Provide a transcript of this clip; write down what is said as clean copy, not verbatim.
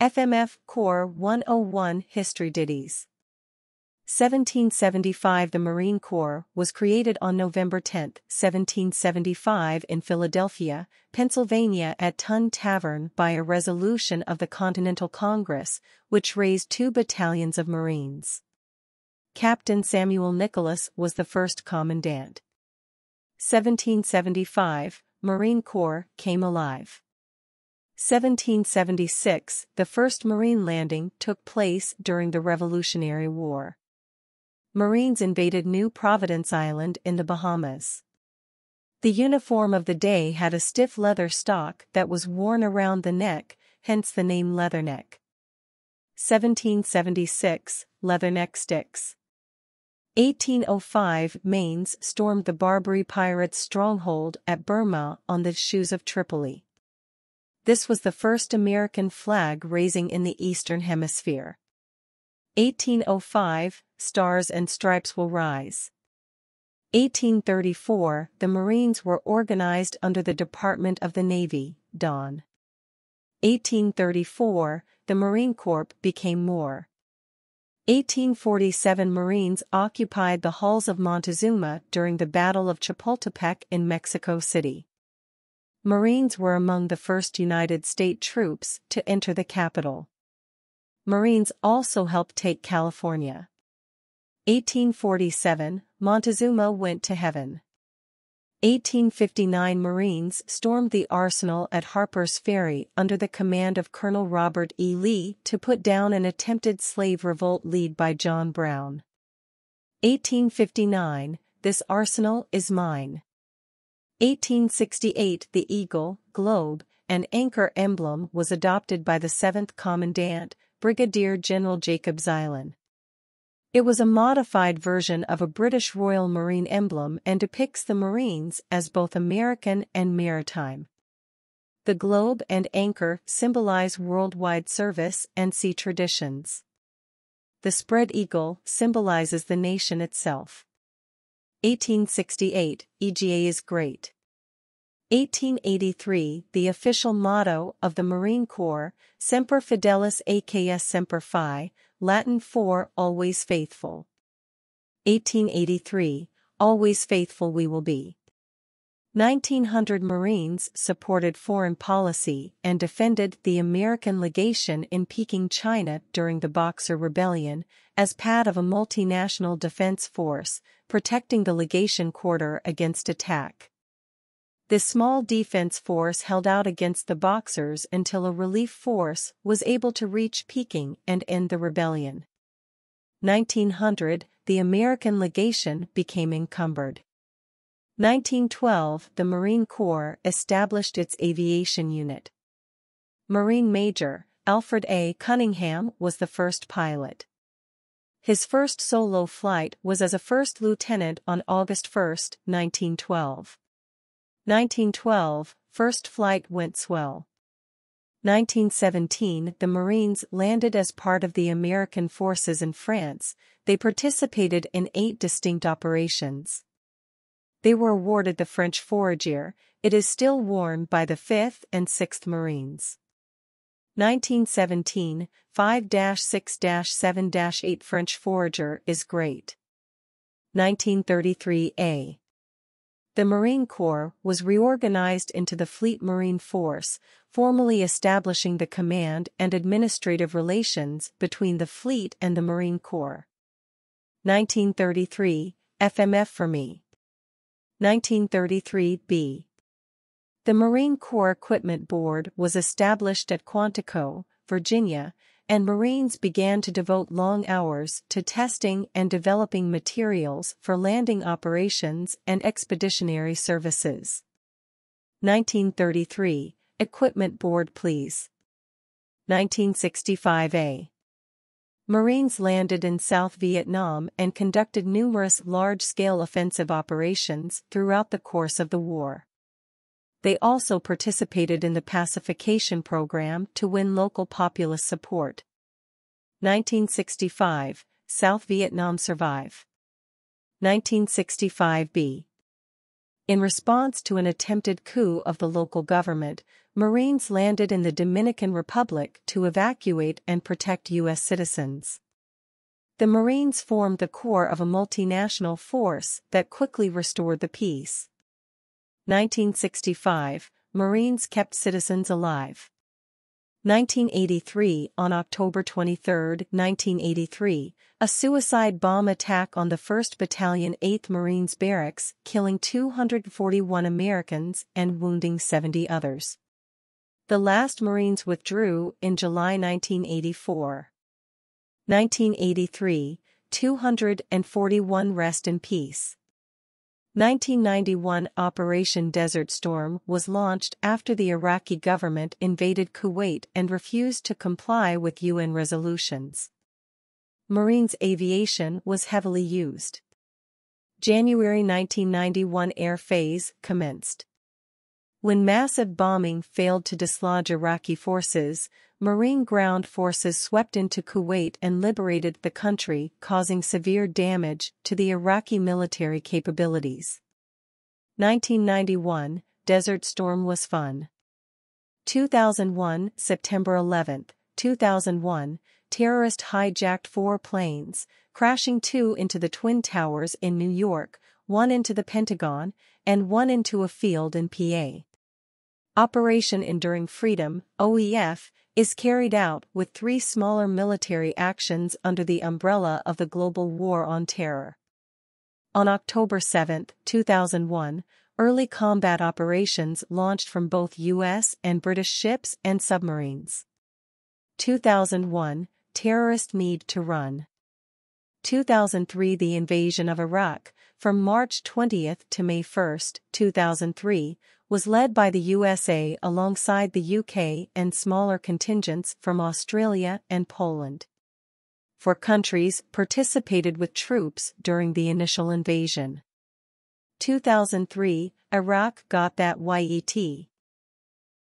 FMF Core 101 History Ditties. 1775 The Marine Corps was created on November 10, 1775 in Philadelphia, Pennsylvania at Tun Tavern by a resolution of the Continental Congress, which raised 2 battalions of Marines. Captain Samuel Nicholas was the first commandant. 1775, Marine Corps came alive. 1776, the first Marine landing took place during the Revolutionary War. Marines invaded New Providence Island in the Bahamas. The uniform of the day had a stiff leather stock that was worn around the neck, hence the name Leatherneck. 1776, Leatherneck sticks. 1805, Maines stormed the Barbary pirates' stronghold at Burma on the Shoes of Tripoli. This was the first American flag raising in the Eastern Hemisphere. 1805, Stars and Stripes Will Rise. 1834, the Marines were organized under the Department of the Navy, DON. 1834, the Marine Corps became MORE. 1847, Marines occupied the halls of Montezuma during the Battle of Chapultepec in Mexico City. Marines were among the first United States troops to enter the capital. Marines also helped take California. 1847, Montezuma went to heaven. 1859, Marines stormed the arsenal at Harper's Ferry under the command of Colonel Robert E. Lee to put down an attempted slave revolt led by John Brown. 1859, This arsenal is mine. 1868, the eagle, globe, and anchor emblem was adopted by the 7th Commandant, Brigadier General Jacob Zeilin. It was a modified version of a British Royal Marine emblem and depicts the Marines as both American and maritime. The globe and anchor symbolize worldwide service and sea traditions. The spread eagle symbolizes the nation itself. 1868, EGA is great. 1883, the official motto of the Marine Corps, Semper Fidelis Acus Semper Fi, Latin for Always Faithful. 1883, Always Faithful We Will Be. 1900, Marines supported foreign policy and defended the American legation in Peking, China during the Boxer Rebellion, as part of a multinational defense force, protecting the legation quarter against attack. This small defense force held out against the Boxers until a relief force was able to reach Peking and end the rebellion. 1900, the American legation became encumbered. 1912, the Marine Corps established its aviation unit. Marine Major Alfred A. Cunningham was the first pilot. His first solo flight was as a first lieutenant on August 1, 1912. 1912, first flight went swell. 1917, the Marines landed as part of the American forces in France. They participated in 8 distinct operations. They were awarded the French Forager. It is still worn by the 5th and 6th Marines. 1917, 5-6-7-8 French Forager is great. 1933A. The Marine Corps was reorganized into the Fleet Marine Force, formally establishing the command and administrative relations between the Fleet and the Marine Corps. 1933, FMF for me. 1933B. The Marine Corps Equipment Board was established at Quantico, Virginia, and Marines began to devote long hours to testing and developing materials for landing operations and expeditionary services. 1933, Equipment Board please. 1965A. Marines landed in South Vietnam and conducted numerous large-scale offensive operations throughout the course of the war. They also participated in the pacification program to win local populace support. 1965, South Vietnam survive. 1965B. In response to an attempted coup of the local government, Marines landed in the Dominican Republic to evacuate and protect U.S. citizens. The Marines formed the core of a multinational force that quickly restored the peace. 1965, Marines kept citizens alive. 1983 On October 23, 1983, a suicide bomb attack on the 1st Battalion 8th Marines barracks, killing 241 Americans and wounding 70 others. The last Marines withdrew in July 1984. 1983, 241 rest in peace. 1991 Operation Desert Storm was launched after the Iraqi government invaded Kuwait and refused to comply with UN resolutions. Marines aviation was heavily used. January 1991 Air phase commenced. When massive bombing failed to dislodge Iraqi forces, Marine ground forces swept into Kuwait and liberated the country, causing severe damage to the Iraqi military capabilities. 1991, Desert Storm was fun. 2001, September 11, 2001, terrorist hijacked 4 planes, crashing 2 into the Twin Towers in New York, 1 into the Pentagon, and 1 into a field in PA. Operation Enduring Freedom, OEF, is carried out with 3 smaller military actions under the umbrella of the global war on terror. On October 7, 2001, early combat operations launched from both U.S. and British ships and submarines. 2001, terrorist need to run. 2003 The invasion of Iraq, from March 20 to May 1, 2003, was led by the USA alongside the UK and smaller contingents from Australia and Poland. 4 countries participated with troops during the initial invasion. 2003, Iraq got that YET.